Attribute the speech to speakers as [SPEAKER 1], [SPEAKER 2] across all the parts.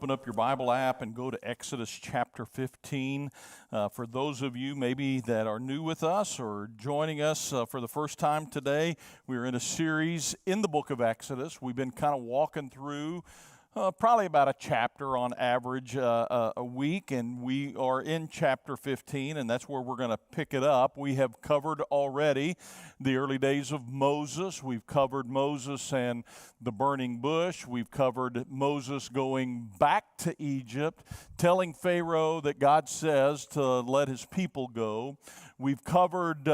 [SPEAKER 1] open up your Bible app and go to Exodus chapter 15. For those of you maybe that are new with us or joining us for the first time today, we're in a series in the book of Exodus. We've been kind of walking through probably about a chapter on average a week, and we are in chapter 15, and that's where we're going to pick it up. We have covered already the early days of Moses. We've covered Moses and the burning bush. We've covered Moses going back to Egypt, telling Pharaoh that God says to let his people go. We've covered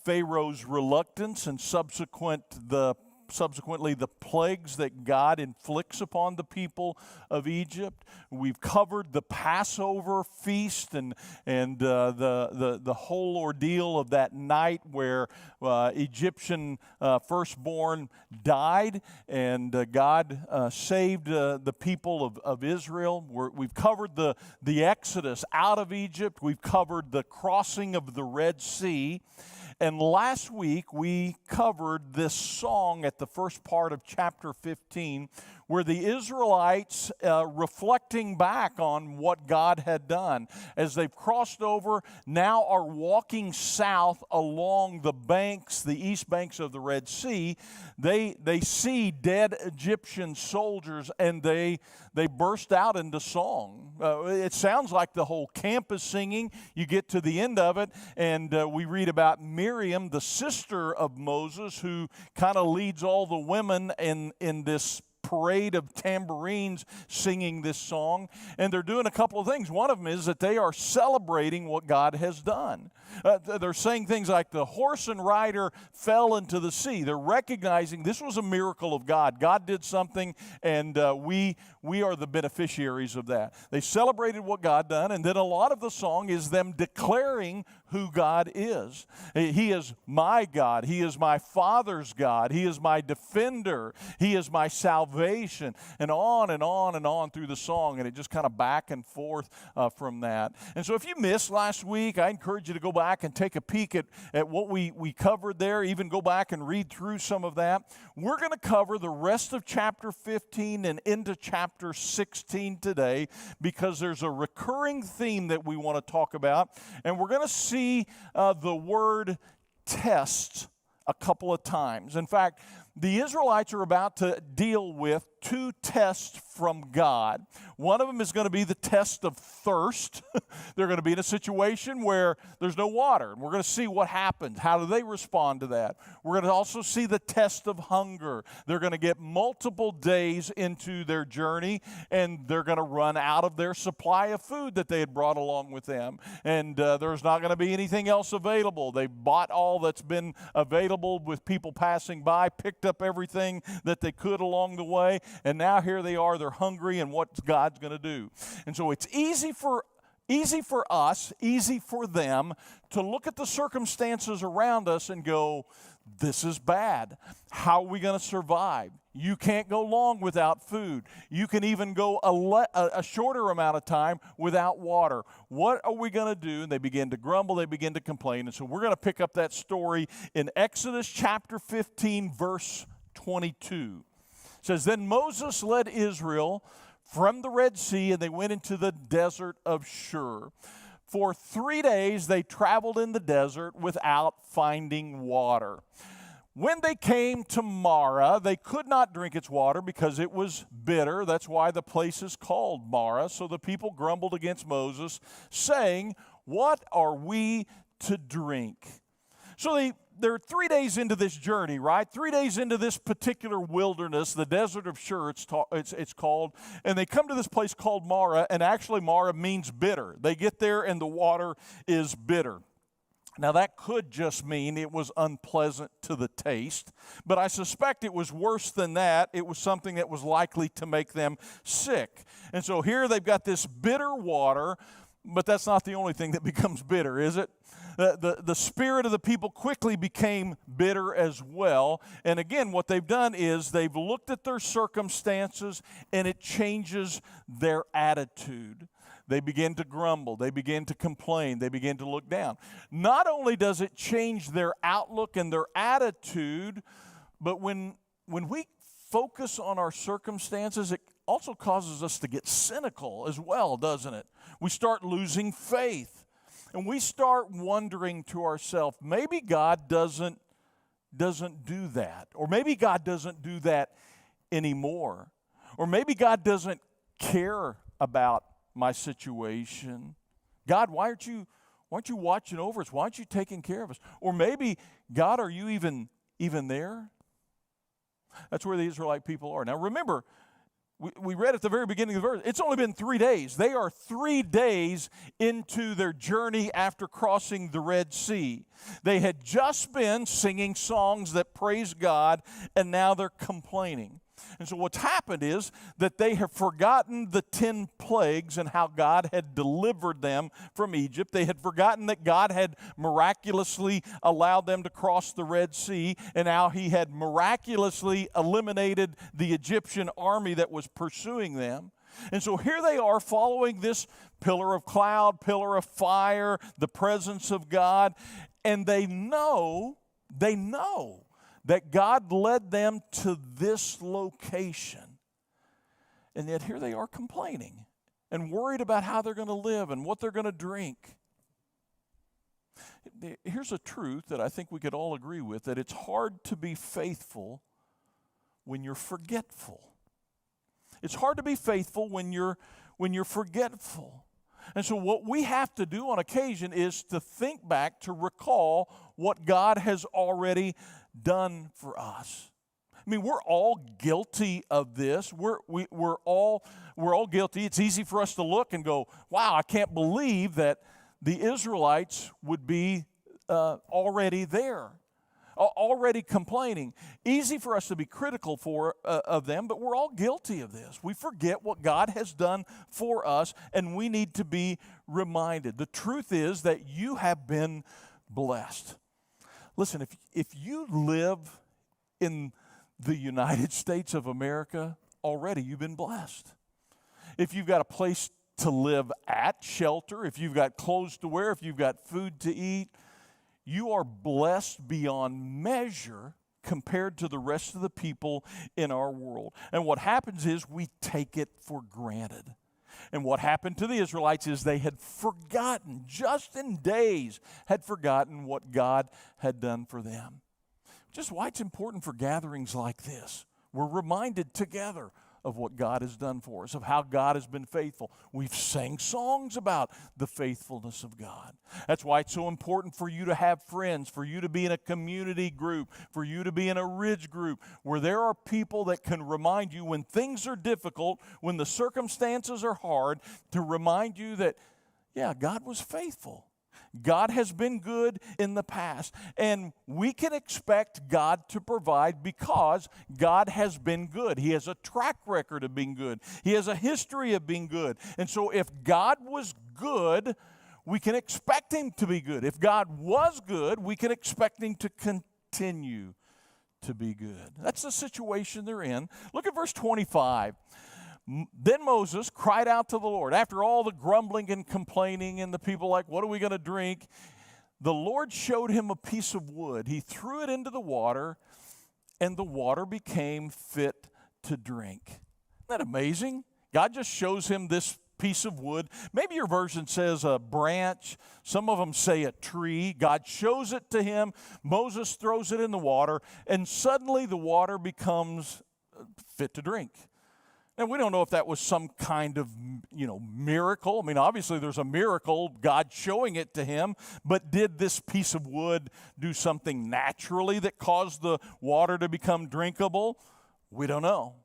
[SPEAKER 1] Pharaoh's reluctance and subsequently the plagues that God inflicts upon the people of Egypt. We've covered the Passover feast and the whole ordeal of that night where Egyptian firstborn died, and God saved the people of Israel. We've covered the Exodus out of Egypt. We've covered the crossing of the Red Sea. And last week, we covered this song at the first part of chapter 15, where the Israelites, reflecting back on what God had done, as they've crossed over, now are walking south along the banks, the east banks of the Red Sea. They see dead Egyptian soldiers, and they burst out into song. It sounds like the whole camp is singing. You get to the end of it, and we read about Miriam, the sister of Moses, who kind of leads all the women in this parade of tambourines singing this song. And they're doing a couple of things. One of them is that they are celebrating what God has done. They're saying things like the horse and rider fell into the sea. They're recognizing this was a miracle of God. God did something, and we are the beneficiaries of that. They celebrated what God done, and then a lot of the song is them declaring who God is. He is my God. He is my Father's God. He is my defender. He is my salvation, and on and on and on through the song, and it just kind of back and forth from that. And so if you missed last week, I encourage you to go back and take a peek at what we covered there, even go back and read through some of that. We're going to cover the rest of chapter 15 and into chapter 16 today, because there's a recurring theme that we want to talk about, and we're going to see the word test a couple of times. In fact, the Israelites are about to deal with two tests from God. One of them is going to be the test of thirst. They're going to be in a situation where there's no water. And we're going to see what happens. How do they respond to that? We're going to also see the test of hunger. They're going to get multiple days into their journey, and they're going to run out of their supply of food that they had brought along with them. And there's not going to be anything else available. They bought all that's been available with people passing by, picked up everything that they could along the way, and now here they are, they're hungry, and what's God's going to do? And so it's easy for us, easy for them to look at the circumstances around us and go, this is bad. How are we going to survive? You can't go long without food. You can even go a shorter amount of time without water. What are we going to do? And they begin to grumble, they begin to complain. And so we're going to pick up that story in Exodus chapter 15, verse 22. It says, then Moses led Israel from the Red Sea, and they went into the desert of Shur. For 3 days they traveled in the desert without finding water. When they came to Marah, they could not drink its water because it was bitter. That's why the place is called Marah. So the people grumbled against Moses, saying, what are we to drink? So they're 3 days into this journey, right? 3 days into this particular wilderness, the desert of Shur, it's called. And they come to this place called Marah, and actually Marah means bitter. They get there and the water is bitter. Now that could just mean it was unpleasant to the taste, but I suspect it was worse than that. It was something that was likely to make them sick. And so here they've got this bitter water, but that's not the only thing that becomes bitter, is it? The spirit of the people quickly became bitter as well. And again, what they've done is they've looked at their circumstances, and it changes their attitude. They begin to grumble. They begin to complain. They begin to look down. Not only does it change their outlook and their attitude, but when we focus on our circumstances, also causes us to get cynical as well, doesn't it? We start losing faith. And we start wondering to ourselves, maybe God doesn't do that. Or maybe God doesn't do that anymore. Or maybe God doesn't care about my situation. God, why aren't you watching over us? Why aren't you taking care of us? Or maybe, God, are you even there? That's where the Israelite people are. Now remember, we read at the very beginning of the verse, it's only been 3 days. They are 3 days into their journey after crossing the Red Sea. They had just been singing songs that praise God, and now they're complaining. And so what's happened is that they have forgotten the 10 plagues and how God had delivered them from Egypt. They had forgotten that God had miraculously allowed them to cross the Red Sea, and how he had miraculously eliminated the Egyptian army that was pursuing them. And so here they are following this pillar of cloud, pillar of fire, the presence of God, and they know that God led them to this location. And yet here they are complaining and worried about how they're going to live and what they're going to drink. Here's a truth that I think we could all agree with, that it's hard to be faithful when you're forgetful. It's hard to be faithful when you're forgetful. And so what we have to do on occasion is to think back, to recall what God has already done for us. I mean, we're all guilty of this. We're all guilty. It's easy for us to look and go, wow, I can't believe that the Israelites would be already there, already complaining. Easy for us to be critical of them, but we're all guilty of this. We forget what God has done for us, and we need to be reminded. The truth is that you have been blessed. Listen, if you live in the United States of America, already you've been blessed. If you've got a place to live at, shelter, if you've got clothes to wear, if you've got food to eat, you are blessed beyond measure compared to the rest of the people in our world. And what happens is we take it for granted. And what happened to the Israelites is they had forgotten, just in days, had forgotten what God had done for them. Just why it's important for gatherings like this. We're reminded together of what God has done for us, of how God has been faithful. We've sang songs about the faithfulness of God. That's why it's so important for you to have friends, for you to be in a community group, for you to be in a ridge group, where there are people that can remind you when things are difficult, when the circumstances are hard, to remind you that, yeah, God was faithful. God has been good in the past, and we can expect God to provide because God has been good. He has a track record of being good. He has a history of being good. And so if God was good, we can expect him to be good. If God was good, we can expect him to continue to be good. That's the situation they're in. Look at verse 25. Then Moses cried out to the Lord. After all the grumbling and complaining and the people like, what are we going to drink? The Lord showed him a piece of wood. He threw it into the water, and the water became fit to drink. Isn't that amazing? God just shows him this piece of wood. Maybe your version says a branch. Some of them say a tree. God shows it to him. Moses throws it in the water, and suddenly the water becomes fit to drink. And we don't know if that was some kind of, miracle. I mean, obviously there's a miracle, God showing it to him, but did this piece of wood do something naturally that caused the water to become drinkable? We don't know.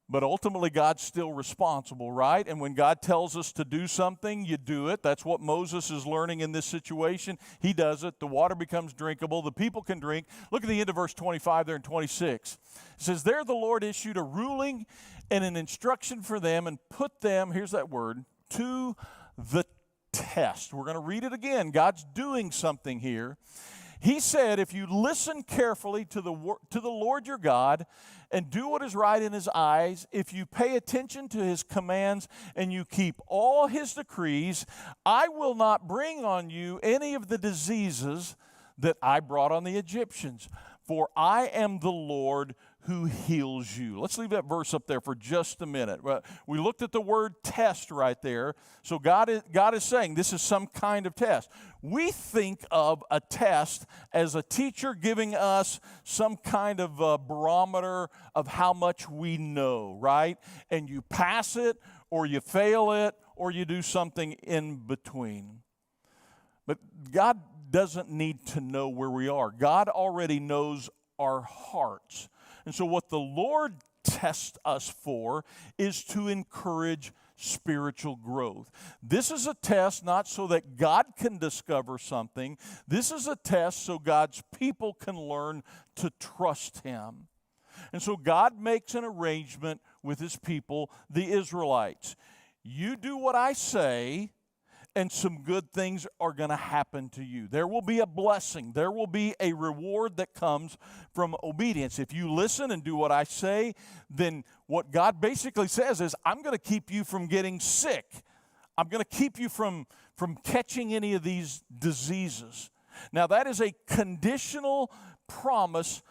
[SPEAKER 1] But ultimately, God's still responsible, right? And when God tells us to do something, you do it. That's what Moses is learning in this situation. He does it. The water becomes drinkable. The people can drink. Look at the end of verse 25 there in 26. It says, there the Lord issued a ruling and an instruction for them and put them, here's that word, to the test. We're going to read it again. God's doing something here. He said, if you listen carefully to the Lord your God and do what is right in his eyes, if you pay attention to his commands and you keep all his decrees, I will not bring on you any of the diseases that I brought on the Egyptians. For I am the Lord who heals you. Let's leave that verse up there for just a minute. We looked at the word test right there. So God is saying this is some kind of test. We think of a test as a teacher giving us some kind of a barometer of how much we know, right? And you pass it, or you fail it, or you do something in between. But God doesn't need to know where we are. God already knows our hearts. And so what the Lord tests us for is to encourage spiritual growth. This is a test not so that God can discover something. This is a test so God's people can learn to trust Him. And so God makes an arrangement with His people, the Israelites. You do what I say, and some good things are going to happen to you. There will be a blessing. There will be a reward that comes from obedience. If you listen and do what I say, then what God basically says is, I'm going to keep you from getting sick. I'm going to keep you from catching any of these diseases. Now, that is a conditional promise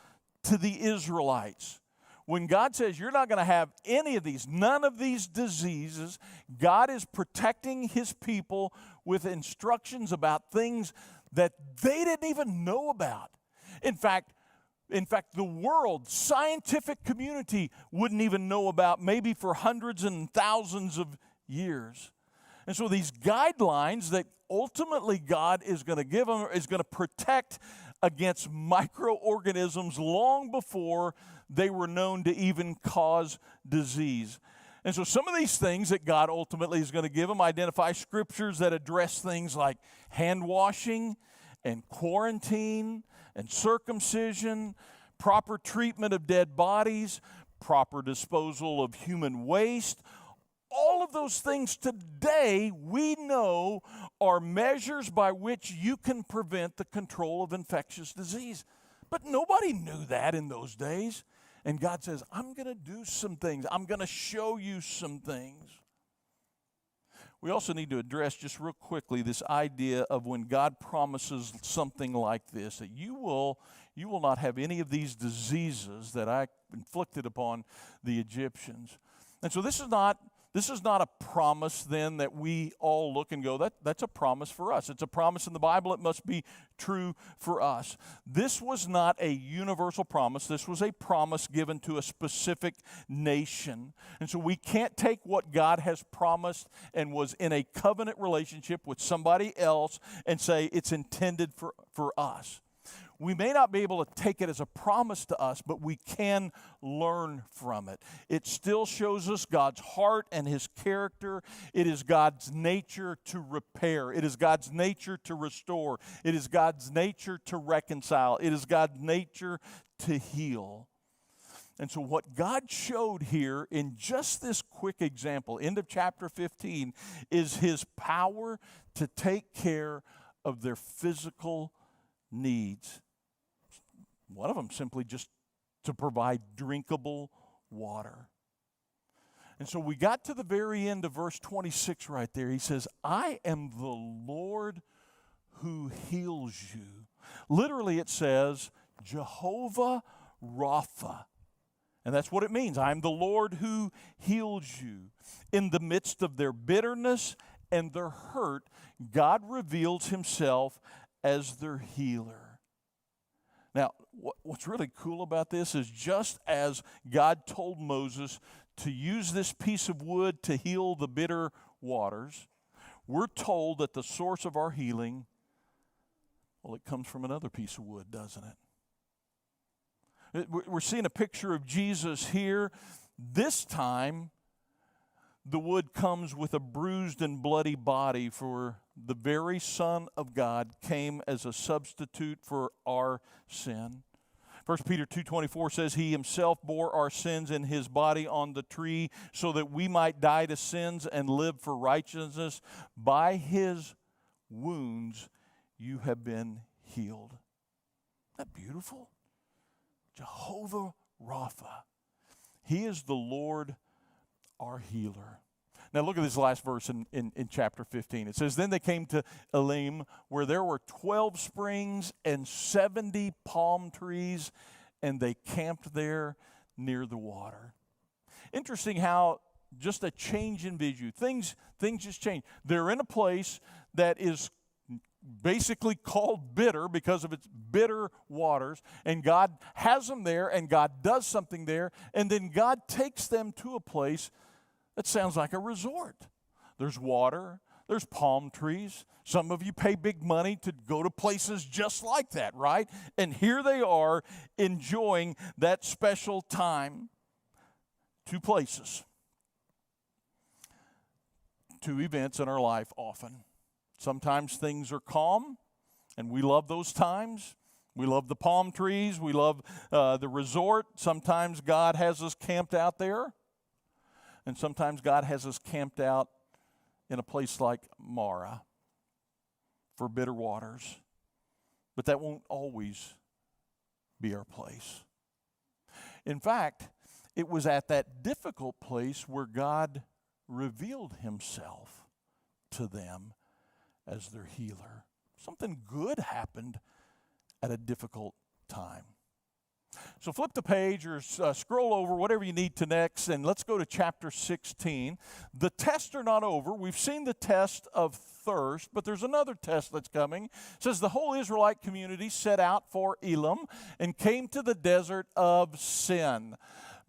[SPEAKER 1] to the Israelites. When God says you're not going to have any of these, none of these diseases, God is protecting His people with instructions about things that they didn't even know about. In fact, the world, scientific community wouldn't even know about maybe for hundreds and thousands of years. And so these guidelines that ultimately God is going to give them is going to protect against microorganisms long before they were known to even cause disease. And so some of these things that God ultimately is going to give them identify scriptures that address things like hand washing and quarantine and circumcision, proper treatment of dead bodies, proper disposal of human waste. All of those things today we know are measures by which you can prevent the control of infectious disease. But nobody knew that in those days. And God says, I'm going to do some things. I'm going to show you some things. We also need to address just real quickly this idea of when God promises something like this, that you will not have any of these diseases that I inflicted upon the Egyptians. And so this is not a promise then that we all look and go, that's a promise for us. It's a promise in the Bible. It must be true for us. This was not a universal promise. This was a promise given to a specific nation. And so we can't take what God has promised and was in a covenant relationship with somebody else and say it's intended for us. We may not be able to take it as a promise to us, but we can learn from it. It still shows us God's heart and His character. It is God's nature to repair. It is God's nature to restore. It is God's nature to reconcile. It is God's nature to heal. And so what God showed here in just this quick example, end of chapter 15, is His power to take care of their physical needs. One of them simply just to provide drinkable water. And so we got to the very end of verse 26 right there. He says, I am the Lord who heals you. Literally it says, Jehovah Rapha. And that's what it means. I'm the Lord who heals you. In the midst of their bitterness and their hurt, God reveals Himself as their healer. Now, what's really cool about this is just as God told Moses to use this piece of wood to heal the bitter waters, we're told that the source of our healing, well, it comes from another piece of wood, doesn't it? We're seeing a picture of Jesus here. This time, the wood comes with a bruised and bloody body, for the very Son of God came as a substitute for our sin. 1 Peter 2:24 says, He Himself bore our sins in His body on the tree so that we might die to sins and live for righteousness. By His wounds you have been healed. Isn't that beautiful? Jehovah Rapha. He is the Lord our healer. Now look at this last verse in chapter 15. It says, Then they came to Elim, where there were 12 springs and 70 palm trees, and they camped there. near the water. Interesting how just a change in vision, things just change. They're in a place that is basically called bitter because of its bitter waters, and God has them there, and God does something there, and then God takes them to a place that sounds like a resort. There's water, there's palm trees. Some of you pay big money to go to places just like that, right? And here they are enjoying that special time. Two places, two events in our life often. Sometimes things are calm, and we love those times. We love the palm trees. We love the resort. Sometimes God has us camped out there, and sometimes God has us camped out in a place like Mara for bitter waters. But that won't always be our place. In fact, it was at that difficult place where God revealed himself to them as their healer. Something good happened at a difficult time. So flip the page or scroll over, whatever you need to next, and let's go to chapter 16. The tests are not over. We've seen the test of thirst, but there's another test that's coming. It says the whole Israelite community set out for Elim and came to the desert of Sin.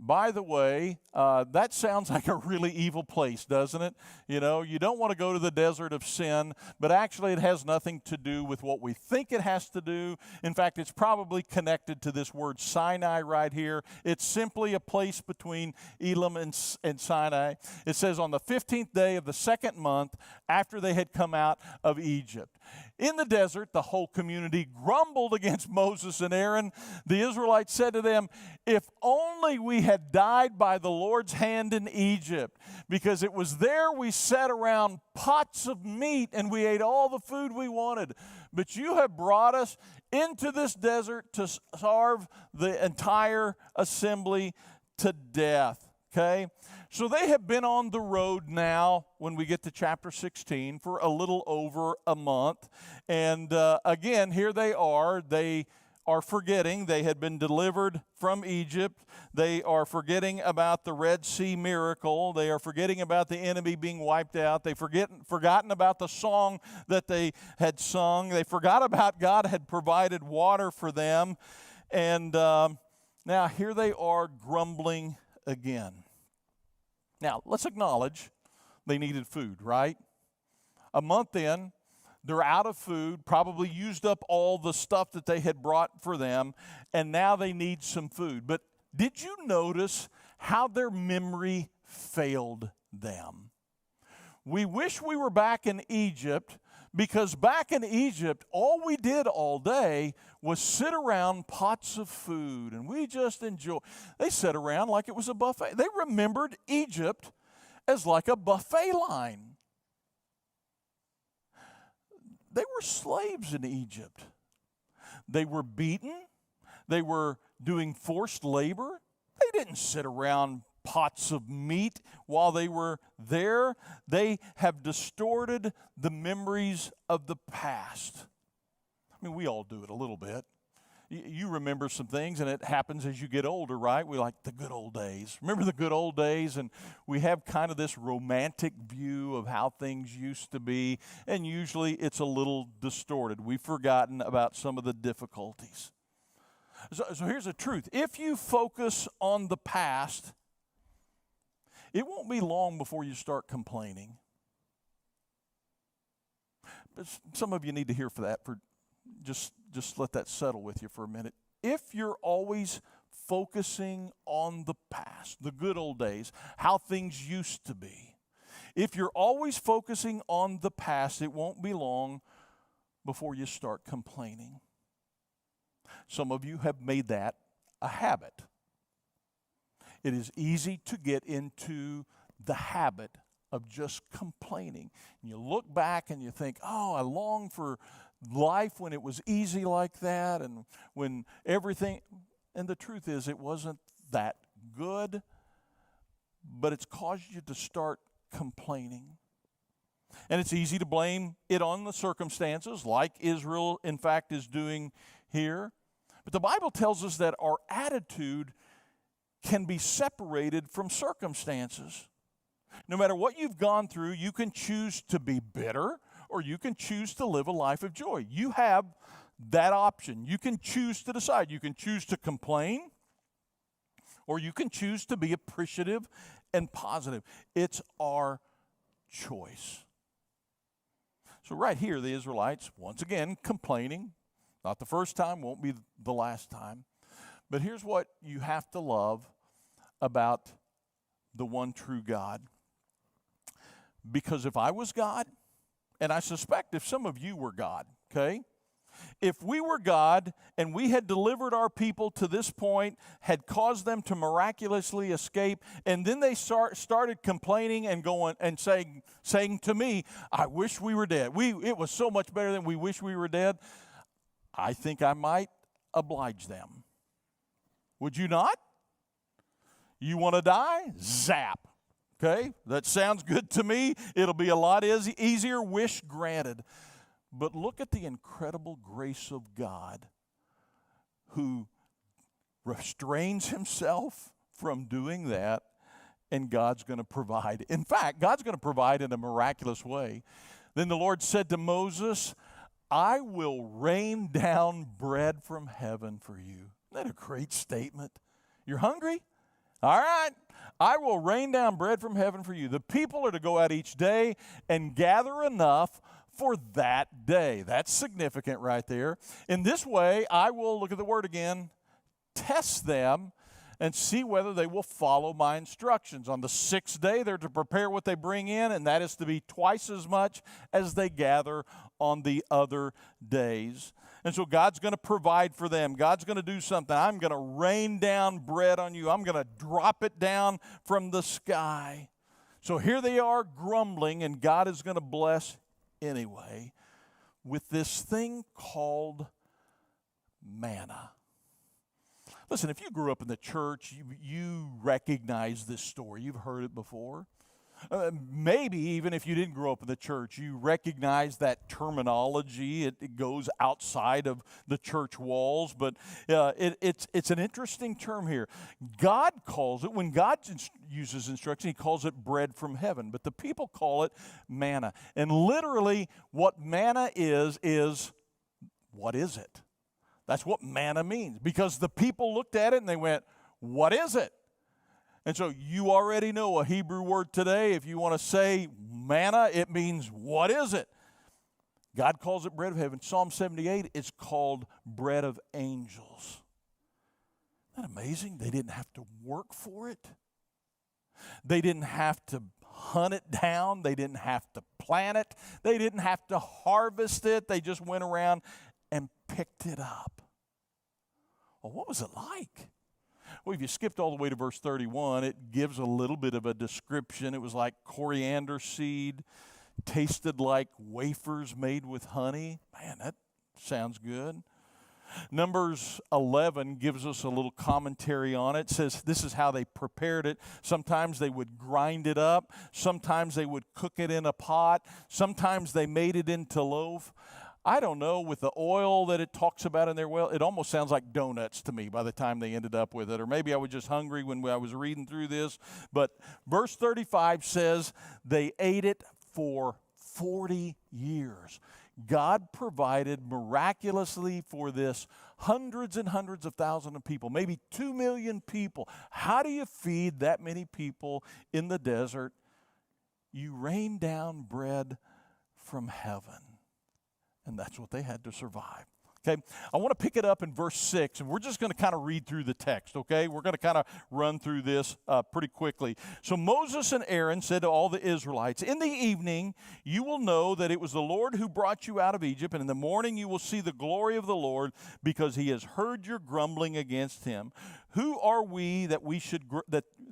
[SPEAKER 1] By the way, that sounds like a really evil place, doesn't it? You know, you don't want to go to the desert of sin, but actually it has nothing to do with what we think it has to do. In fact, it's probably connected to this word Sinai right here. It's simply a place between Elim and Sinai. It says on the 15th day of the second month after they had come out of Egypt. In the desert, the whole community grumbled against Moses and Aaron. The Israelites said to them, "If only we had died by the Lord's hand in Egypt, because it was there we sat around pots of meat and we ate all the food we wanted. But you have brought us into this desert to starve the entire assembly to death." Okay? So they have been on the road now, when we get to chapter 16, for a little over a month. And again, here they are. They are forgetting they had been delivered from Egypt. They are forgetting about the Red Sea miracle. They are forgetting about the enemy being wiped out. They've forgotten about the song that they had sung. They forgot about God had provided water for them. And now here they are grumbling again. Now, let's acknowledge they needed food, right? A month in, they're out of food, probably used up all the stuff that they had brought for them, and now they need some food. But did you notice how their memory failed them? We wish we were back in Egypt, because back in Egypt, all we did all day was sit around pots of food, and we just enjoyed. They sat around like it was a buffet. They remembered Egypt as like a buffet line. They were slaves in Egypt. They were beaten. They were doing forced labor. They didn't sit around pots of meat while they were there. They have distorted the memories of the past. I mean, we all do it a little bit. You remember some things, and it happens as you get older, right? We like the good old days. Remember the good old days? And we have kind of this romantic view of how things used to be, and usually it's a little distorted. We've forgotten about some of the difficulties. So here's the truth. If you focus on the past, it won't be long before you start complaining. But some of you need to hear for that. Just let that settle with you for a minute. If you're always focusing on the past, the good old days, how things used to be, if you're always focusing on the past, it won't be long before you start complaining. Some of you have made that a habit. It is easy to get into the habit of just complaining. And you look back and you think, oh, I long for life when it was easy like that, and when everything, and the truth is it wasn't that good, but it's caused you to start complaining. And it's easy to blame it on the circumstances, like Israel, in fact, is doing here. But the Bible tells us that our attitude can be separated from circumstances. No matter what you've gone through, you can choose to be bitter or you can choose to live a life of joy. You have that option. You can choose to decide. You can choose to complain or you can choose to be appreciative and positive. It's our choice. So right here, the Israelites, once again, complaining. Not the first time, won't be the last time. But here's what you have to love about the one true God. Because if I was God, and I suspect if some of you were God, okay? If we were God and we had delivered our people to this point, had caused them to miraculously escape, and then they started complaining and going and saying to me, I wish we were dead. It was so much better than we wish we were dead. I think I might oblige them. Would you not? You want to die? Zap. Okay, that sounds good to me. It'll be a lot easier. Wish granted. But look at the incredible grace of God who restrains himself from doing that, and God's going to provide. In fact, God's going to provide in a miraculous way. Then the Lord said to Moses, I will rain down bread from heaven for you. Isn't that a great statement? You're hungry? All right. I will rain down bread from heaven for you. The people are to go out each day and gather enough for that day. That's significant right there. In this way, I will, look at the word again, test them and see whether they will follow my instructions. On the sixth day, they're to prepare what they bring in, and that is to be twice as much as they gather on the other days. And so God's going to provide for them. God's going to do something. I'm going to rain down bread on you. I'm going to drop it down from the sky. So here they are grumbling, and God is going to bless anyway with this thing called manna. Listen, if you grew up in the church, you recognize this story. You've heard it before. Maybe even if you didn't grow up in the church, you recognize that terminology. It goes outside of the church walls, but it's an interesting term here. God calls it, when God uses instruction, he calls it bread from heaven, but the people call it manna. And literally what manna is, what is it? That's what manna means, because the people looked at it and they went, what is it? And so you already know a Hebrew word today. If you want to say manna, it means what is it? God calls it bread of heaven. Psalm 78 is called bread of angels. Isn't that amazing? They didn't have to work for it. They didn't have to hunt it down. They didn't have to plant it. They didn't have to harvest it. They just went around and picked it up. Well, what was it like? Well, if you skipped all the way to verse 31, it gives a little bit of a description. It was like coriander seed, tasted like wafers made with honey. Man, that sounds good. Numbers 11 gives us a little commentary on it. It says this is how they prepared it. Sometimes they would grind it up. Sometimes they would cook it in a pot. Sometimes they made it into loaf. I don't know, with the oil that it talks about in there, well, it almost sounds like donuts to me by the time they ended up with it. Or maybe I was just hungry when I was reading through this. But verse 35 says they ate it for 40 years. God provided miraculously for this hundreds and hundreds of thousands of people, maybe 2 million people. How do you feed that many people in the desert? You rain down bread from heaven. And that's what they had to survive. Okay, I want to pick it up in verse 6, and we're just going to kind of read through the text, okay? We're going to kind of run through this pretty quickly. So Moses and Aaron said to all the Israelites, in the evening you will know that it was the Lord who brought you out of Egypt, and in the morning you will see the glory of the Lord, because he has heard your grumbling against him. Who are we that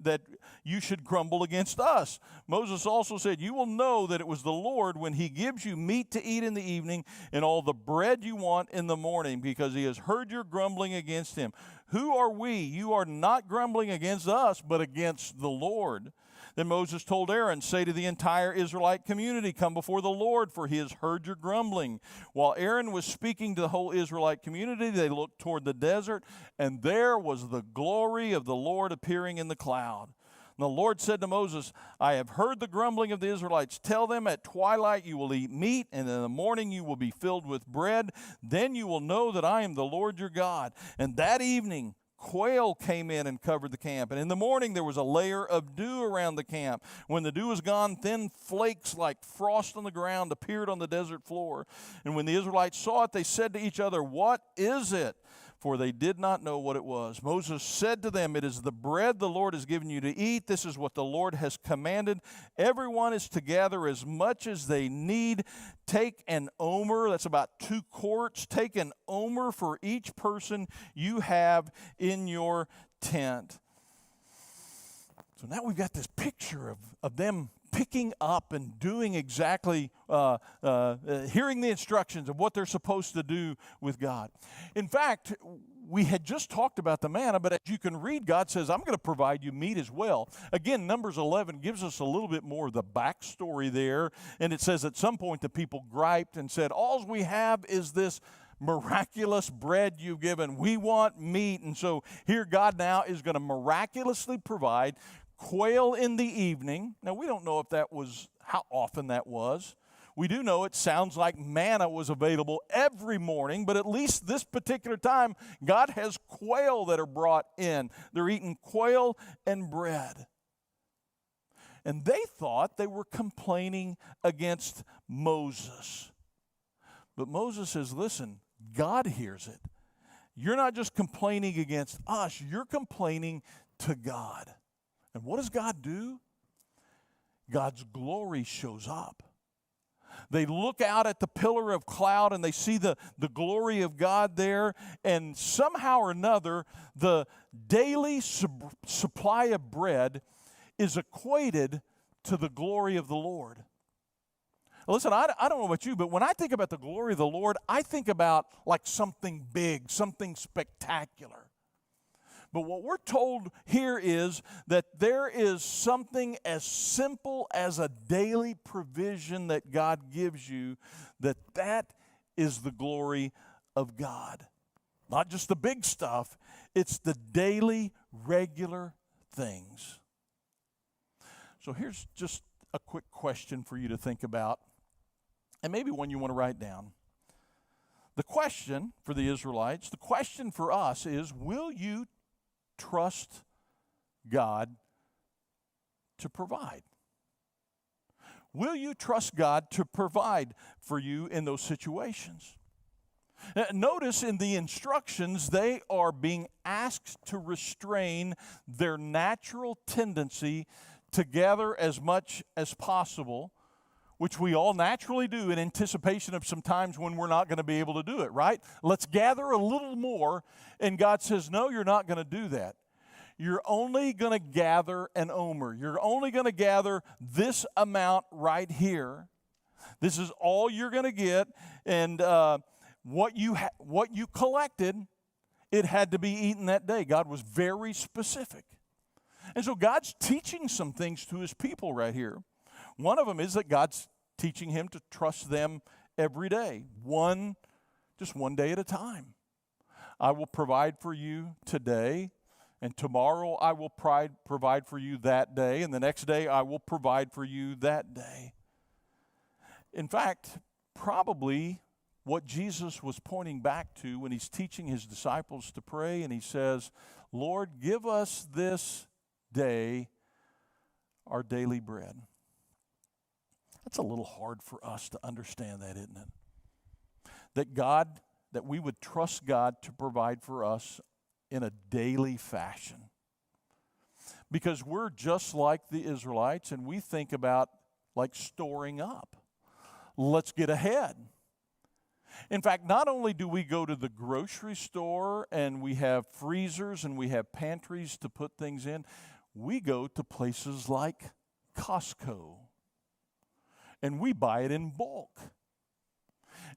[SPEAKER 1] that you should grumble against us? Moses also said, you will know that it was the Lord when he gives you meat to eat in the evening and all the bread you want in the morning, because he has heard your grumbling against him. Who are we? You are not grumbling against us, but against the Lord. Then Moses told Aaron, say to the entire Israelite community, come before the Lord, for he has heard your grumbling. While Aaron was speaking to the whole Israelite community, they looked toward the desert, and there was the glory of the Lord appearing in the cloud. And the Lord said to Moses, I have heard the grumbling of the Israelites. Tell them at twilight you will eat meat, and in the morning you will be filled with bread. Then you will know that I am the Lord your God. And that evening, quail came in and covered the camp. And in the morning there was a layer of dew around the camp. When the dew was gone, thin flakes like frost on the ground appeared on the desert floor. And when the Israelites saw it, they said to each other, what is it? For they did not know what it was. Moses said to them, it is the bread the Lord has given you to eat. This is what the Lord has commanded. Everyone is to gather as much as they need. Take an omer, that's about 2 quarts. Take an omer for each person you have in your tent. So now we've got this picture of them picking up and doing exactly, hearing the instructions of what they're supposed to do with God. In fact, we had just talked about the manna, but as you can read, God says, I'm going to provide you meat as well. Again, Numbers 11 gives us a little bit more of the backstory there, and it says at some point the people griped and said, all we have is this miraculous bread you've given. We want meat. And so here God now is going to miraculously provide quail in the evening. Now, we don't know if that was, how often that was. We do know it sounds like manna was available every morning, but at least this particular time, God has quail that are brought in. They're eating quail and bread. And they thought they were complaining against Moses. But Moses says, listen, God hears it. You're not just complaining against us, you're complaining to God. And what does God do? God's glory shows up. They look out at the pillar of cloud and they see the glory of God there, and somehow or another, the daily supply of bread is equated to the glory of the Lord. Listen, I don't know about you, but when I think about the glory of the Lord, I think about like something big, something spectacular. But what we're told here is that there is something as simple as a daily provision that God gives you, that is the glory of God. Not just the big stuff, it's the daily, regular things. So here's just a quick question for you to think about, and maybe one you want to write down. The question for the Israelites, the question for us is, will you trust God to provide? Will you trust God to provide for you in those situations? Notice in the instructions, they are being asked to restrain their natural tendency to gather as much as possible, which we all naturally do in anticipation of some times when we're not going to be able to do it, right? Let's gather a little more, and God says, no, you're not going to do that. You're only going to gather an omer. You're only going to gather this amount right here. This is all you're going to get, and what you collected, it had to be eaten that day. God was very specific. And so God's teaching some things to his people right here. One of them is that God's teaching him to trust them every day, just one day at a time. I will provide for you today, and tomorrow I will provide for you that day, and the next day I will provide for you that day. In fact, probably what Jesus was pointing back to when he's teaching his disciples to pray, and he says, Lord, give us this day our daily bread. That's a little hard for us to understand that, isn't it? That we would trust God to provide for us in a daily fashion. Because we're just like the Israelites, and we think about like storing up. Let's get ahead. In fact, not only do we go to the grocery store and we have freezers and we have pantries to put things in, we go to places like Costco and we buy it in bulk.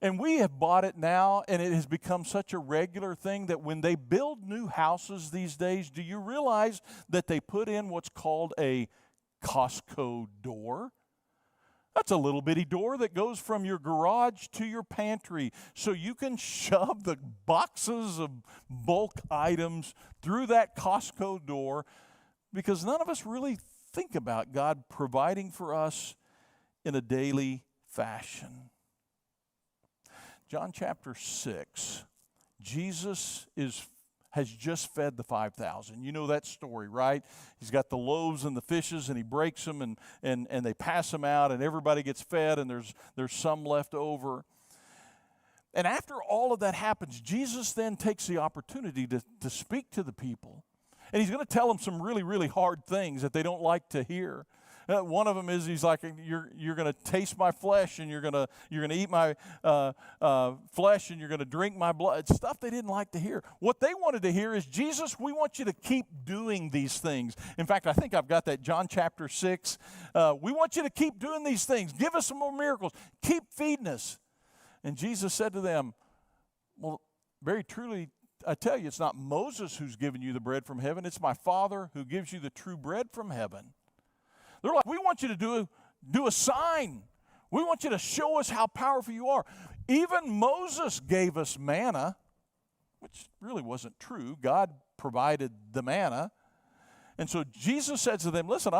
[SPEAKER 1] And we have bought it now, and it has become such a regular thing that when they build new houses these days, do you realize that they put in what's called a Costco door. That's a little bitty door that goes from your garage to your pantry so you can shove the boxes of bulk items through that Costco door, because none of us really think about God providing for us in a daily fashion. John chapter 6, Jesus has just fed the 5,000. You know that story, right? He's got the loaves and the fishes, and he breaks them, and they pass them out, and everybody gets fed, and there's some left over. And after all of that happens, Jesus then takes the opportunity to speak to the people. And he's going to tell them some really, really hard things that they don't like to hear. One of them is, he's like, you're going to taste my flesh, and you're going to eat my flesh, and you're going to drink my blood. It's stuff they didn't like to hear. What they wanted to hear is, Jesus, we want you to keep doing these things. In fact, I think I've got that, John chapter 6. We want you to keep doing these things. Give us some more miracles. Keep feeding us. And Jesus said to them, well, very truly, I tell you, it's not Moses who's given you the bread from heaven. It's my Father who gives you the true bread from heaven. They're like, we want you to do a sign. We want you to show us how powerful you are. Even Moses gave us manna, which really wasn't true. God provided the manna. And so Jesus said to them, listen,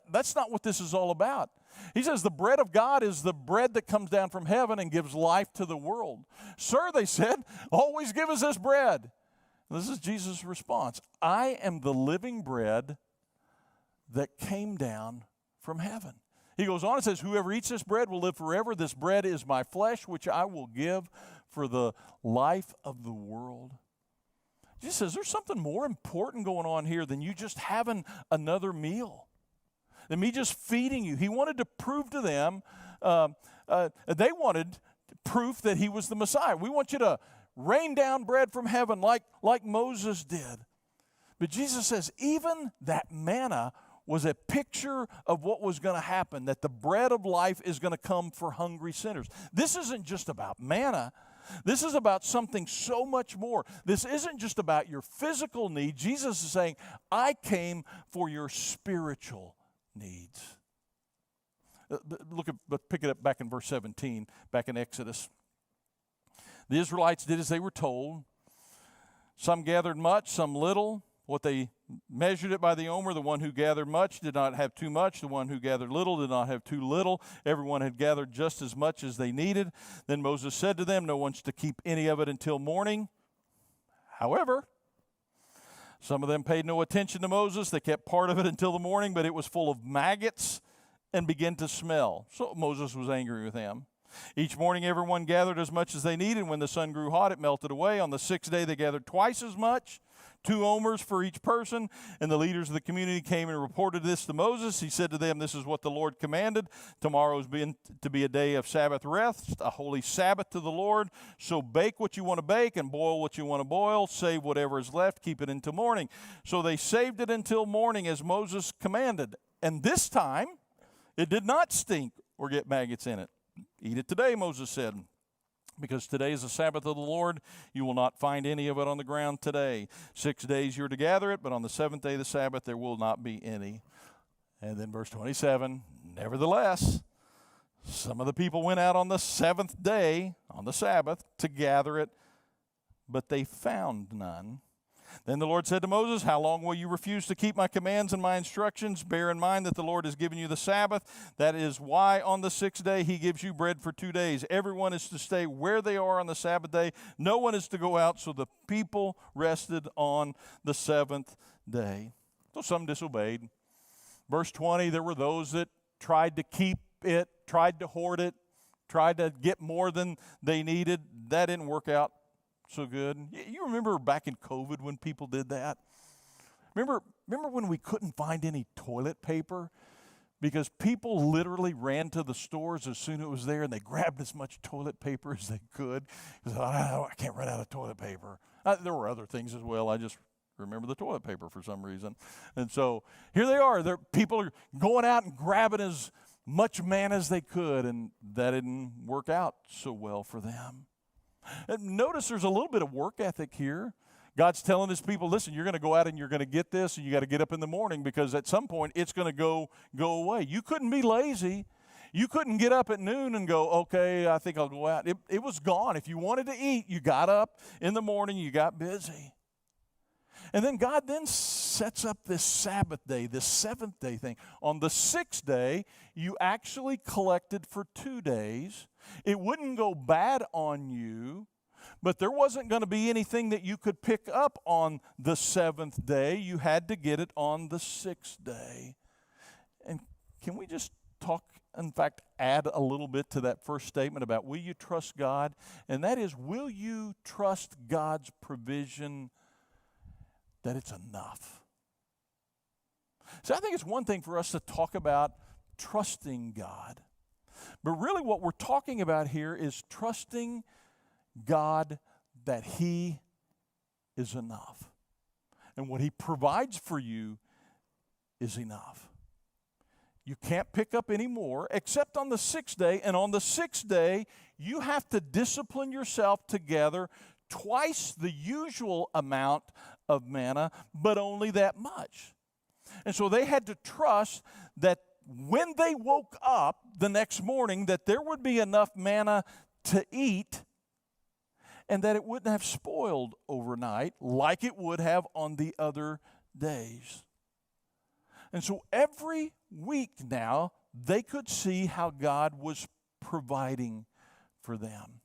[SPEAKER 1] that's not what this is all about. He says the bread of God is the bread that comes down from heaven and gives life to the world. Sir, they said, always give us this bread. And this is Jesus' response. I am the living bread that came down from heaven. He goes on and says, whoever eats this bread will live forever. This bread is my flesh, which I will give for the life of the world. Jesus says there's something more important going on here than you just having another meal, than me just feeding you. He wanted to prove to them, they wanted proof that he was the Messiah. We want you to rain down bread from heaven like Moses did. But Jesus says even that manna was a picture of what was going to happen, that the bread of life is going to come for hungry sinners. This isn't just about manna. This is about something so much more. This isn't just about your physical need. Jesus is saying, I came for your spiritual needs. Pick it up back in verse 17, back in Exodus. The Israelites did as they were told. Some gathered much, some little. What they measured it by the omer. The one who gathered much did not have too much. The one who gathered little did not have too little. Everyone had gathered just as much as they needed. Then Moses said to them, no one's to keep any of it until morning. However, some of them paid no attention to Moses. They kept part of it until the morning, but it was full of maggots and began to smell. So Moses was angry with them. Each morning everyone gathered as much as they needed. When the sun grew hot, it melted away. On the sixth day they gathered twice as much, 2 omers for each person. And the leaders of the community came and reported this to Moses. He said to them, this is what the Lord commanded. Tomorrow is to be a day of Sabbath rest, a holy Sabbath to the Lord. So bake what you want to bake and boil what you want to boil. Save whatever is left, keep it until morning. So they saved it until morning as Moses commanded. And this time it did not stink or get maggots in it. Eat it today, Moses said, because today is the Sabbath of the Lord. You will not find any of it on the ground today. 6 days you're to gather it, but on the seventh day of the Sabbath there will not be any. And then verse 27, nevertheless, some of the people went out on the seventh day, on the Sabbath, to gather it, but they found none. Then the Lord said to Moses, how long will you refuse to keep my commands and my instructions? Bear in mind that the Lord has given you the Sabbath. That is why on the sixth day he gives you bread for 2 days. Everyone is to stay where they are on the Sabbath day. No one is to go out. So the people rested on the seventh day. So some disobeyed. Verse 20, there were those that tried to keep it, tried to hoard it, tried to get more than they needed. That didn't work out so good. You remember back in COVID when people did that? Remember when we couldn't find any toilet paper because people literally ran to the stores as soon as it was there and they grabbed as much toilet paper as they could because I can't run out of toilet paper. There were other things as well. I just remember the toilet paper for some reason. And so here they are. People are going out and grabbing as much manna as they could, and that didn't work out so well for them. And notice there's a little bit of work ethic here. God's telling his people, listen, you're going to go out and you're going to get this, and you got to get up in the morning because at some point it's going to go away. You couldn't be lazy. You couldn't get up at noon and go, okay, I think I'll go out. It was gone. If you wanted to eat, you got up in the morning, you got busy. And then God then sets up this Sabbath day, this seventh day thing. On the sixth day, you actually collected for 2 days. It wouldn't go bad on you, but there wasn't going to be anything that you could pick up on the seventh day. You had to get it on the sixth day. And can we just talk, in fact, add a little bit to that first statement about will you trust God? And that is, will you trust God's provision that it's enough? So I think it's one thing for us to talk about trusting God. But really what we're talking about here is trusting God that He is enough. And what He provides for you is enough. You can't pick up any more except on the sixth day. And on the sixth day, you have to discipline yourself to gather twice the usual amount of manna, but only that much. And so they had to trust that when they woke up the next morning, that there would be enough manna to eat and that it wouldn't have spoiled overnight like it would have on the other days. And so every week now, they could see how God was providing for them.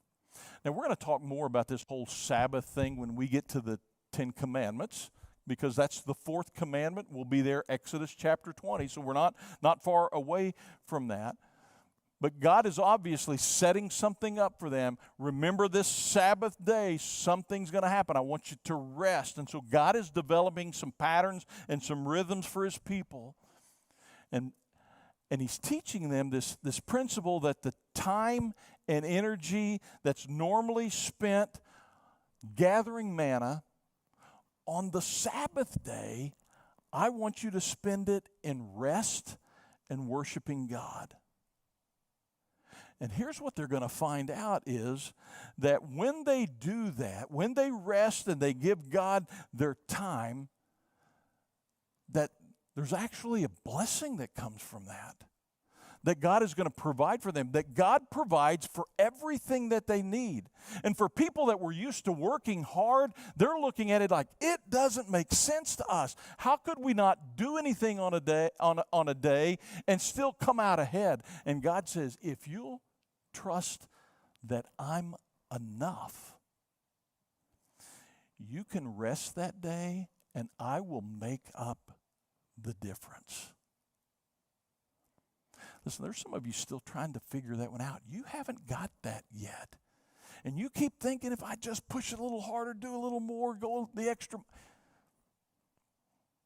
[SPEAKER 1] Now, we're going to talk more about this whole Sabbath thing when we get to the 10 Commandments, because that's the fourth commandment. We'll be there, Exodus chapter 20, so we're not far away from that. But God is obviously setting something up for them. Remember this Sabbath day, something's going to happen. I want you to rest. And so God is developing some patterns and some rhythms for His people. And He's teaching them this principle that the time and energy that's normally spent gathering manna, on the Sabbath day, I want you to spend it in rest and worshiping God. And here's what they're going to find out is that when they do that, when they rest and they give God their time, that there's actually a blessing that comes from that. That God is going to provide for them, that God provides for everything that they need. And for people that were used to working hard, they're looking at it like, it doesn't make sense to us. How could we not do anything on a day and still come out ahead? And God says, if you'll trust that I'm enough, you can rest that day and I will make up the difference. Listen, there's some of you still trying to figure that one out. You haven't got that yet. And you keep thinking, if I just push it a little harder, do a little more, go the extra.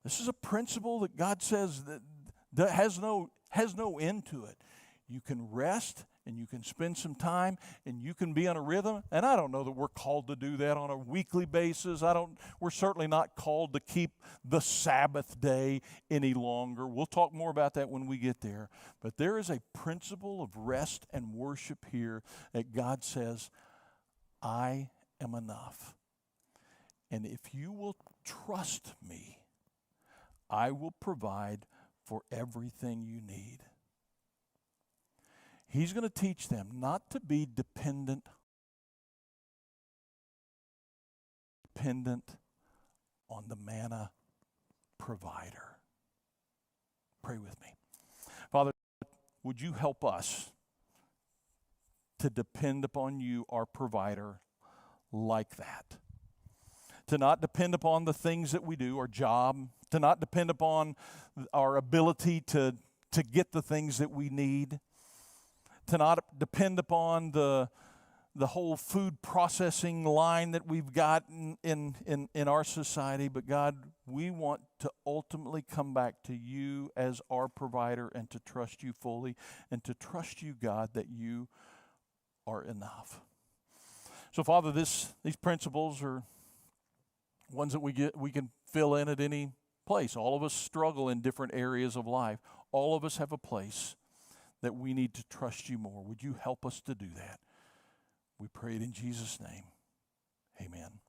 [SPEAKER 1] This is a principle that God says that has no end to it. You can rest and you can spend some time and you can be on a rhythm. And I don't know that we're called to do that on a weekly basis. We're certainly not called to keep the Sabbath day any longer. We'll talk more about that when we get there. But there is a principle of rest and worship here that God says, I am enough. And if you will trust me, I will provide for everything you need. He's going to teach them not to be dependent on the manna provider. Pray with me. Father, would you help us to depend upon you, our provider, like that? To not depend upon the things that we do, our job, to not depend upon our ability to get the things that we need, to not depend upon the whole food processing line that we've got in our society. But God, we want to ultimately come back to you as our provider and to trust you fully and to trust you, God, that you are enough. So, Father, these principles are ones that we can fill in at any place. All of us struggle in different areas of life. All of us have a place that we need to trust you more. Would you help us to do that? We pray it in Jesus' name. Amen.